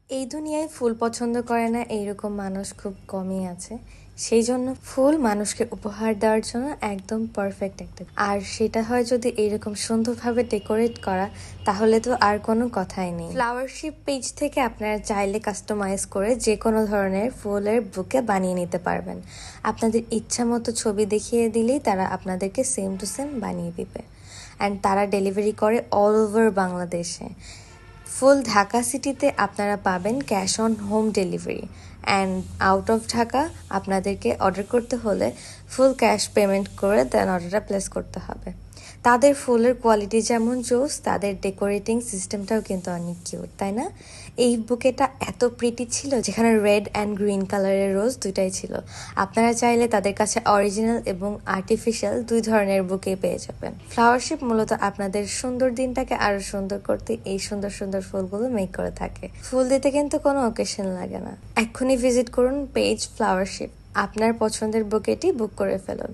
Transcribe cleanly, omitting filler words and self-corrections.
এই দুনিয়ায় ফুল পছন্দ করে না এইরকম মানুষ খুব কমই আছে। সেই জন্য ফুল মানুষকে উপহার দেওয়ার জন্য একদম পারফেক্ট একটা, আর সেটা হয় যদি এইরকম সুন্দরভাবে ডেকোরেট করা, তাহলে তো আর কোনো কথাই নেই। ফ্লাওয়ারশিপ পেজ থেকে আপনারা চাইলে কাস্টমাইজ করে যে কোনো ধরনের ফুলের বুকে বানিয়ে নিতে পারবেন। আপনাদের ইচ্ছা মতো ছবি দেখিয়ে দিলেই তারা আপনাদেরকে সেম টু সেম বানিয়ে দিবে। অ্যান্ড তারা ডেলিভারি করে অল ওভার বাংলাদেশে। ফুল ঢাকা সিটিতে আপনারা পাবেন cash on home delivery, and out of Dhaka আপনাদেরকে অর্ডার করতে হলে ফুল ক্যাশ পেমেন্ট করে দেন অর্ডারটা প্লেস করতে হবে। তাদের ফুলের কোয়ালিটি যেমন জোস, তাদের ডেকোরেটিং সিস্টেমটাও কিন্তু অনেক কিউট, তাই না? এই বুকেটা এত প্রিটি ছিল, যেখানে রেড অ্যান্ড গ্রিন কালারের রোজ দুইটাই ছিল। আপনারা চাইলে তাদের কাছে অরিজিনাল এবং আর্টিফিশিয়াল দুই ধরনের বুকে পেয়ে যাবেন। ফ্লাওয়ারশিপ মূলত আপনাদের সুন্দর দিনটাকে আরো সুন্দর করতে এই সুন্দর সুন্দর ফুলগুলো মেক করে থাকে। ফুল দিতে কিন্তু কোনো অকেশন লাগে না। এক্ষুনি ভিজিট করুন পেজ ফ্লাওয়ারশিপ, আপনার পছন্দের বুকেটি বুক করে ফেলুন।